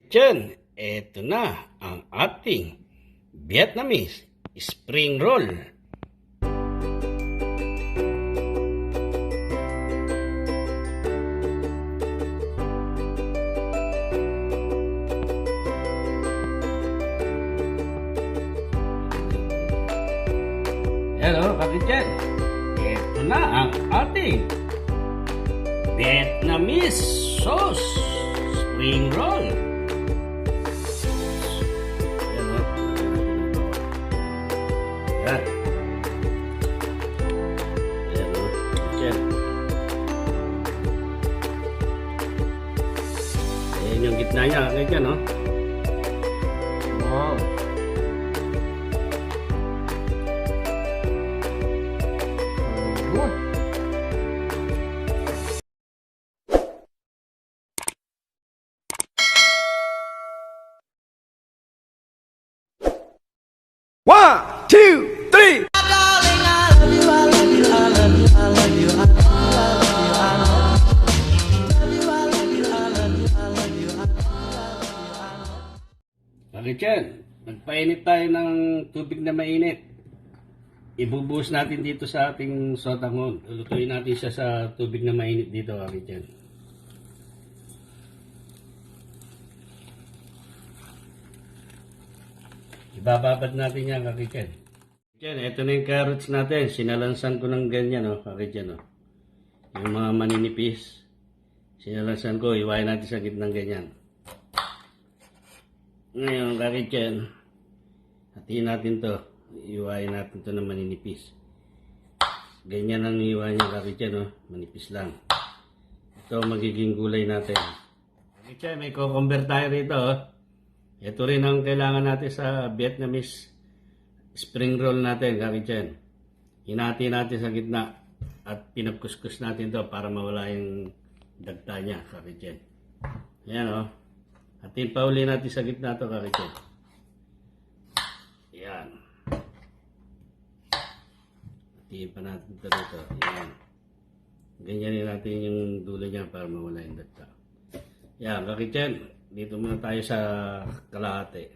Diyan, eto na ang ating Vietnamese spring roll. Hello, kapityan. Eto na ang ating Vietnamese sauce spring roll. Yan. Ayan o. Ayan. Ayan yung gitna niya. Ayan o. Wow. Good. One, two, three. Bakit yan? Nagpainit tayo ng tubig na mainit. Ibubuhos natin dito sa ating sotanghon. Lulutuin natin siya sa tubig na mainit dito. Bakit yan? Ibababad natin yan, kakityan. Yan, ito na yung carrots natin. Sinalansan ko ng ganyan, oh, kakityan, oh. Yung mga maninipis. Sinalansan ko, iwain natin sa gitnang ganyan. Ngayon, kakityan, hatiin natin to. Iwain natin to ng maninipis. Ganyan ang iwain niya, kakityan, oh. Manipis lang. Ito magiging gulay natin. Kakityan, may cucumber tayo rito, oh. Ito rin ang kailangan natin sa Vietnamese spring roll natin, kakityan. Hinati natin sa gitna at pinagkuskus natin to para mawala yung dagta niya, kakityan. Ayan o. Hatiin pa uli natin sa gitna to, kakityan. Ayan. Hatiin pa natin ito rito. Ayan. Ganyanin natin yung dulo niya para mawala yung dagta. Ayan, kakityan. Dito muna tayo sa kalahati.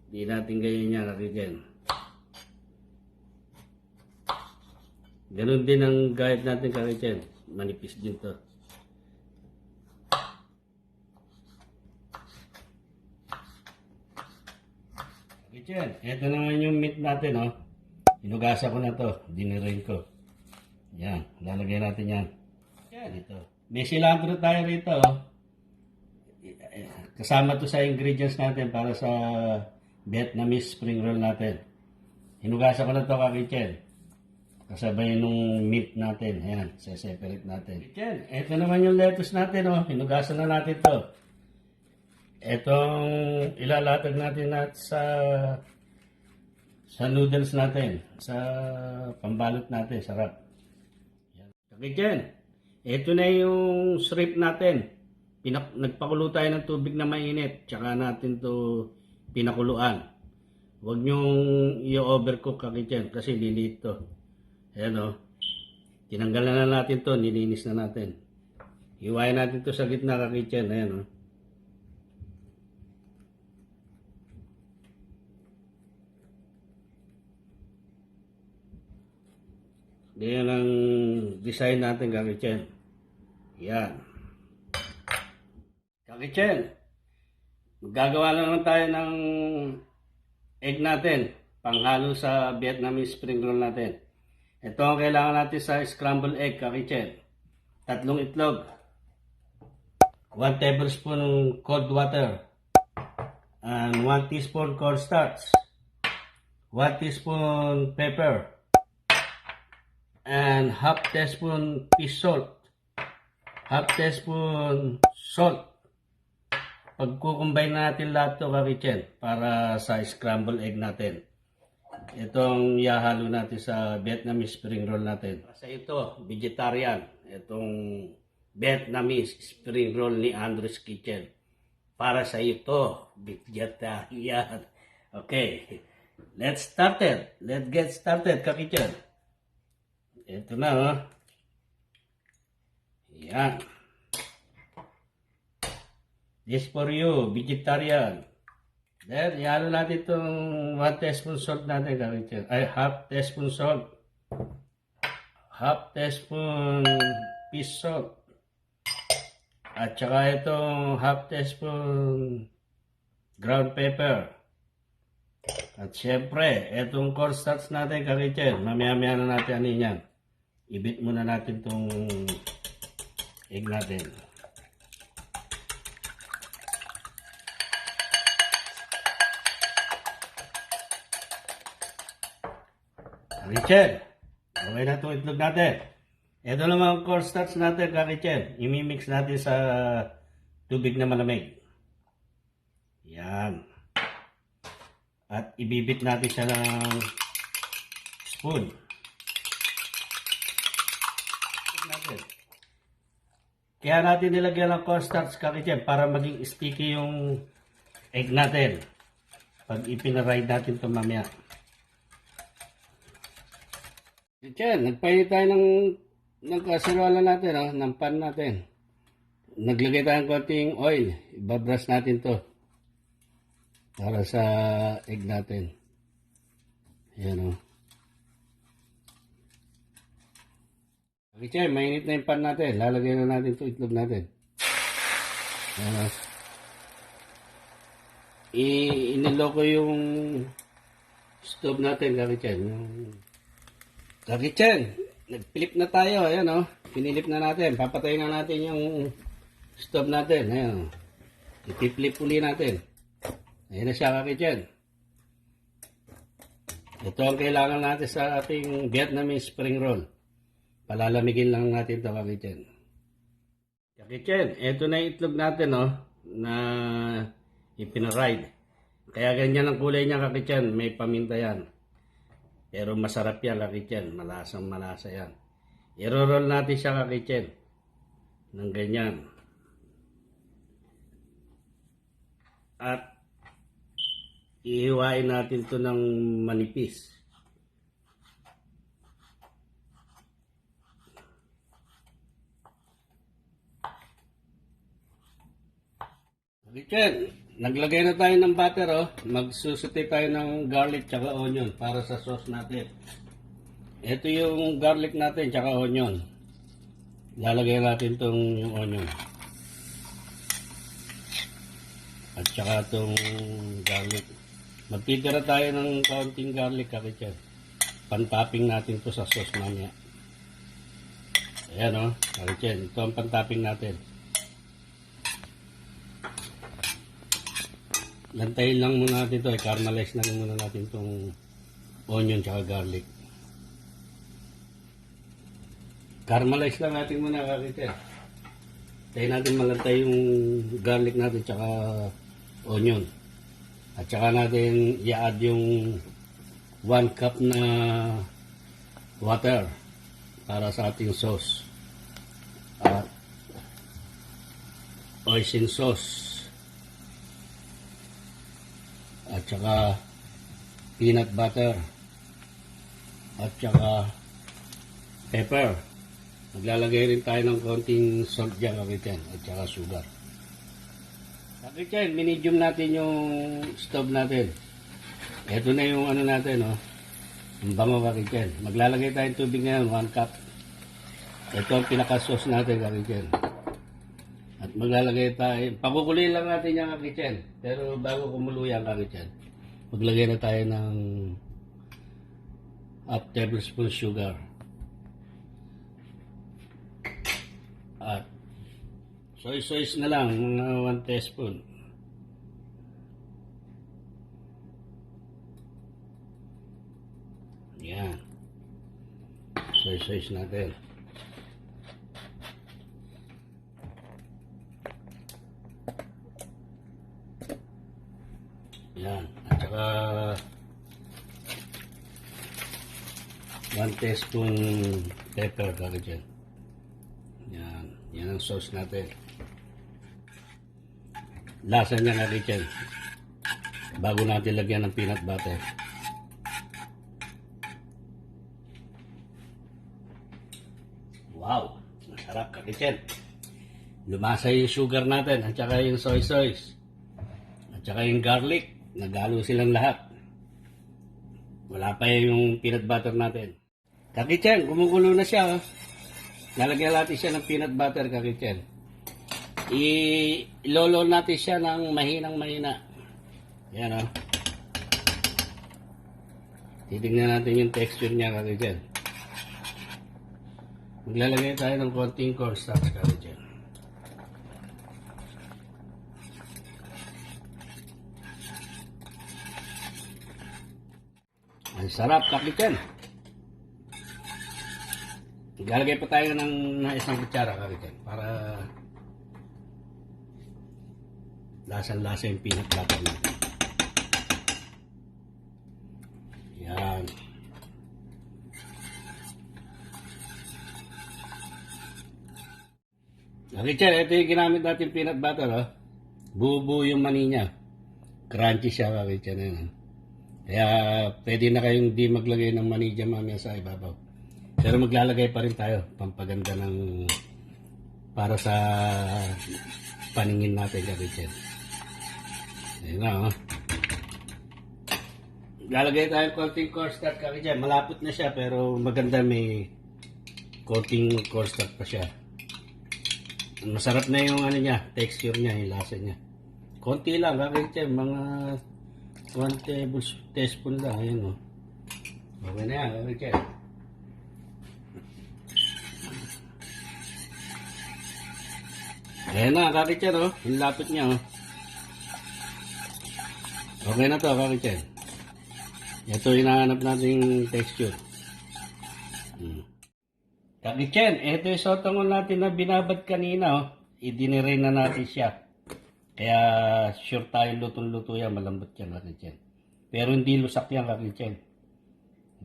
Di natin ganyan yan, kakityan. Ganun din ang gayat natin, kakityan. Manipis din to. Kakityan, eto naman yung meat natin, oh. Hinugasa ko na to. Dinirain ko. Yan, lalagay natin yan. Yan, ito. May cilantro tayo rito, oh. Kasama to sa ingredients natin para sa Vietnamese spring roll natin. Hinugasan ko na to, kakitchen. Kasabay nung meat natin. Ayan, separate natin. Kakitchen, ito naman yung lettuce natin, oh. Hinugasan na natin to. Itong ilalatag natin sa noodles natin. Sa pambalot natin. Sarap. Kakitchen, ito na yung shrimp natin. Nagpakulo tayo ng tubig na mainit, tsaka natin to pinakuluan. Huwag nyong i-overcook, kakityan, kasi lilit to. Ayan o. Tinanggalan na natin to, nilinis na natin. Iwain natin to sa gitna, kakityan. Ayan o. Ganyan ang design natin, kakityan. Yan. Kakitchen, magagawa na naman tayo ng egg natin, panghalo sa Vietnamese spring roll natin. Ito ang kailangan natin sa scrambled egg, kakitchen. 3 itlog, 1 tablespoon cold water, and 1 teaspoon cornstarch, 1 teaspoon pepper, and half teaspoon fish salt, half teaspoon salt. Pagkukumbine natin lahat to, kakitchen, para sa scrambled egg natin. Itong ihahalo natin sa Vietnamese spring roll natin. Sa ito, vegetarian. Itong Vietnamese spring roll ni Andrew's Kitchen. Para sa ito, vegetarian. Okay, let's start it. Let's get started, kakitchen. Ito na, oh. Yan. This for you, vegetarian. Then, ihalo natin itong 1 teaspoon salt natin, kakitchen. Ay, half teaspoon salt. Half teaspoon fish salt. At saka itong half teaspoon ground pepper. At syempre, itong cornstarch natin, kakitchen. Mamaya-maya na natin ano yan. Ibit muna natin itong egg natin. Kakitchen, okay na itong itlog natin. Ito naman ang cornstarch natin, kakitchen. Imimix natin sa tubig na malamig. Yan. At ibibit natin siya ng spoon. Natin. Kaya natin nilagyan ng cornstarch, kakitchen, para maging sticky yung egg natin. Pag ipinaride natin ito mamaya. Diyan, nagpainit tayo ng kaserola natin, oh, ng pan natin. Naglagay tayo ng konting oil. Ibabrush natin to para sa egg natin. Ayan, oh. Okay, mainit na yung pan natin. Lalagay na natin ito itlog natin. Ayan, oh. Inilo ko yung stove natin, kakitchen. Kakitchen, nag-flip na tayo. Ayan, oh. Pinilip na natin. Papatayin na natin yung stove natin. Ayan, oh. I-flip uli natin. Ayan na siya, kakitchen. Ito ang kailangan natin sa ating Vietnamese spring roll. Palalamigin lang natin ito, kakitchen. Kakitchen, ito na yung itlog natin, oh, na ipinaride. Kaya ganyan ang kulay niya, kakitchen. May paminta yan. Pero masarap yan, kakitchen. Malasang malasa yan. I-roll natin siya, kakitchen. Ng ganyan. At ihiwain natin to ng manipis. Kakitchen, naglagay na tayo ng butter, oh. Magsusuti tayo ng garlic tsaka onion para sa sauce natin. Ito yung garlic natin tsaka onion. Lalagay natin tong yung onion. At tsaka tong garlic. Magtitira tayo ng kaunting garlic, kakitchen. Pantapping natin to sa sauce mamaya. Ayan, oh, kakitchen. Ito ang pantapping natin. Lantayin lang muna natin ito. I-caramelize na lang muna natin itong onion tsaka garlic. Caramelize lang natin muna, kakitchen. Tayo natin malantay yung garlic natin tsaka onion. At tsaka natin i-add yung 1 cup na water para sa ating sauce. At hoisin sauce. At saka peanut butter. At saka pepper. Maglalagay rin tayo ng konting salt dyan, kakitchen. At saka sugar. Kakitchen, medium natin yung stove natin. Ito na yung ano natin, oh. Yung bango, kakitchen. Maglalagay tayo ng tubig ngayon, 1 cup. Ito ang pinaka-sauce natin, kakitchen. At maglalagay tayo, pakukuloyin lang natin yung kakitchen. Pero bago kumulo yung kakitchen, maglagay na tayo ng half tablespoon sugar. At soy sauce na lang, mga 1 teaspoon. Yan. Soy sauce natin. Yan. At saka 1 teaspoon pepper, kakitchen. Yan. Yan ang sauce natin. Lasa niya, kakitchen. Bago natin lagyan ng peanut butter. Wow! Masarap, kakitchen. Lumasa yung sugar natin at saka yung soy sauce. At saka yung garlic. Nagalo silang lahat. Wala pa yung peanut butter natin. Kakitchen, kumukulo na siya. Oh. Lalagyan natin siya ng peanut butter, kakitchen. Ilolo natin siya ng mahinang-mahina. Yan, oh. Titignan natin yung texture niya, kakitchen. Maglalagay tayo ng konting cornstarch, kakitchen. Ang sarap, kakitchen. Maglalagay pa tayo ng isang kutsara, kakitchen, para lasang-lasa yung peanut butter natin. Yan. Kakitchen, ito yung ginamit natin peanut butter, oh. Buo-buo yung mani niya. Crunchy siya, kakitchen. Yan. Kaya pwede na kayong di maglagay ng mani dyan mamaya sa ibabaw. Pero maglalagay pa rin tayo. Pampaganda ng para sa paningin natin, kakitchen. Ayan na, oh. Lalagay tayo konting cornstarch, kakitchen. Malapot na siya pero maganda, may konting cornstarch pa siya. Masarap na yung ano niya, texture niya, yung lasa niya. Konti lang, kakitchen. Mga 1 tablespoon lang. Ayan, oh. Okay na yan, kakitchen. Ayan na, kakitchen, oh. Yung lapot niya, oh. Okay na to, kakitchen. Ito yung hinahanap nating texture. Kakitchen, ito yung sotangon natin na binabad kanina, oh. Idiniray na natin siya. Kaya sure tayo lutong-luto yan, malambot yan, kakitchen. Pero hindi lusak yan, kakitchen.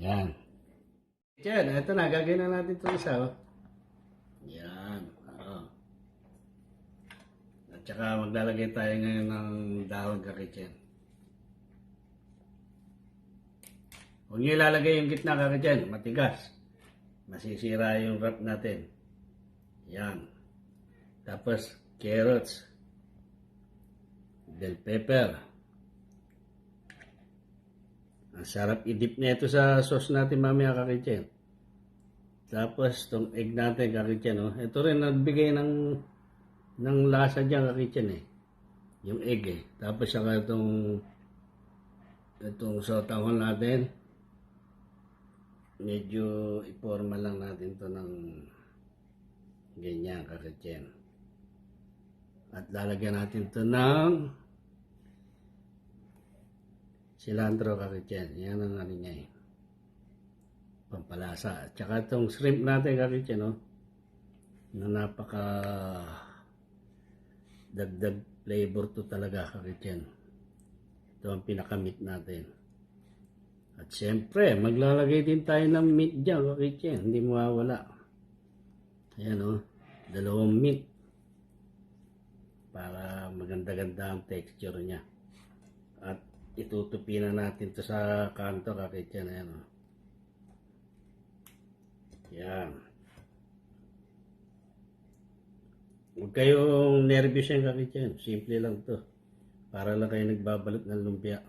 Yan. Kakitchen, ito na, gagawin na natin ito isa, oh. Yan. At saka maglalagay tayo ngayon ng dahon, kakitchen. Huwag nyo ilalagay yung gitna, kakitchen, matigas. Masisira yung wrap natin. Yan. Tapos, carrots. Bell pepper. Ang sarap i-dip na ito sa sauce natin mamaya, kakitchen. Tapos, itong egg natin, kakitchen. Oh. Ito rin nagbigay ng lasa dyan, kakitchen. Eh. Yung egg. Eh. Tapos, saka itong sotanghon natin. Medyo iporma lang natin to ng ganyan, kakitchen. At lalagyan natin to ng cilantro, kakitchen. Yan ang ano niya, eh. Pampalasa. At saka itong shrimp natin, kakitchen, no? Na napaka dagdag flavor to talaga, kakitchen. Ito ang pinakamit natin. At siyempre, maglalagay din tayo ng meat dyan, kakitchen. Hindi mawawala. Ayan, o. 2 meat. Para maganda-ganda ang texture niya. At itutupi na natin to sa kanto, kakitchen. Ayan, o. Yan. Huwag kayong nervous yan, kakitchen. Simple lang to. Para lang kayo nagbabalot ng lumpia.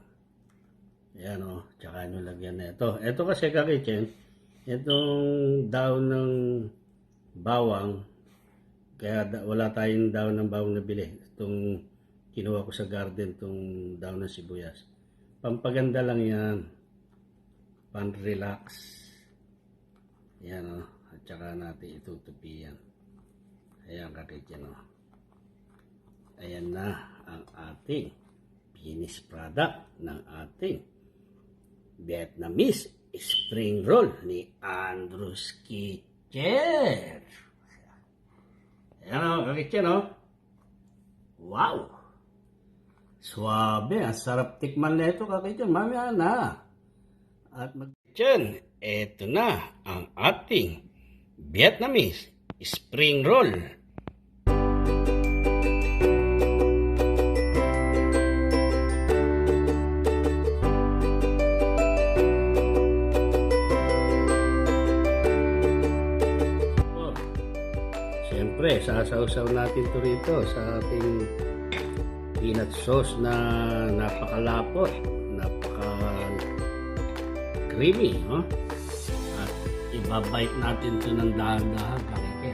Ayan, o. Tsaka nyo lagyan na ito. Ito kasi, kakitchen, itong daon ng bawang, kaya wala tayong daon ng bawang na bili. Itong kinuha ko sa garden, itong daon ng sibuyas. Pampaganda lang yan. Pan-relax. Ayan, o. At tsaka natin itutupi yan. Ayan, kakitchen, o. Ayan na ang ating finished product ng ating Vietnamese spring roll ni Andrew's Kitchen. Ayan, o, kakitchen, o. Wow! Swabe, ang sarap tikman na ito, kakitchen. Mamaya na. At kakitchen, eto na ang ating Vietnamese spring roll. Siyempre, sa Isasawsaw natin to rito sa ating peanut sauce na napakalapot, napaka-creamy, no? At ibabite natin to ng dahan-dahan, kakike.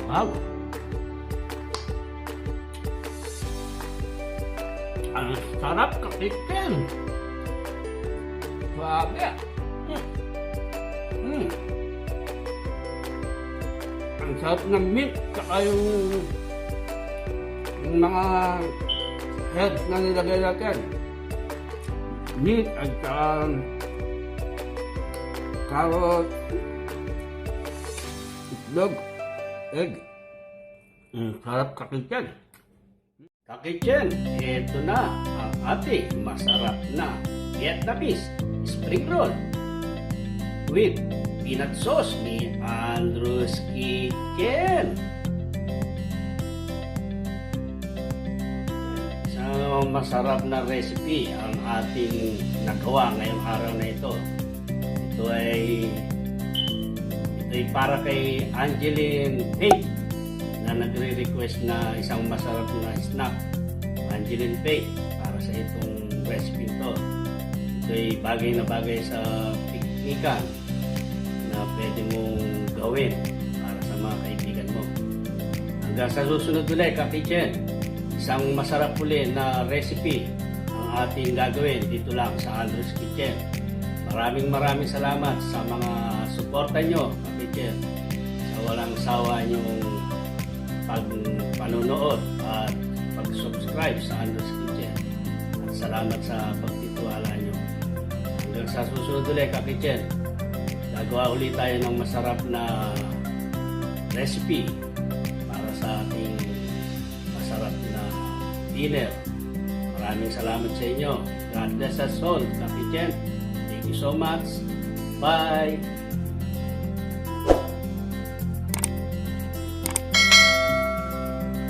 Wow! Ang sarap, kakike! Grabe! Ang sarap ng meat, saka yung mga herbs na nilagay natin. Meat at saka carrot, itlog, egg. Sarap kakitchen. Kakitchen, ito na ang ating masarap na Vietnamese spring roll with peanut sauce ni Andrew's Kitchen. So, masarap na recipe ang ating nagawa ngayong araw na ito. Ito ay para kay Angeline Faith na nagre-request na isang masarap na snack. Angeline Faith, para sa itong recipe ito. Ito ay bagay na bagay sa piknikan na pwede mong gawin para sa mga kaibigan mo. Hanggang sa susunod ulit, ka-kitchen, isang masarap ulit na recipe ang ating gagawin dito lang sa Andrew's Kitchen. Maraming salamat sa mga suporta nyo, ka-kitchen, sa walang sawa nyong panonood at pag-subscribe sa Andrew's Kitchen. At salamat sa pagtitiwala nyo. Hanggang sa susunod ulit, ka-kitchen, gagawa ulit tayo ng masarap na recipe para sa ating masarap na dinner. Maraming salamat sa inyo. God bless us all, ka-kitchen. Thank you so much. Bye!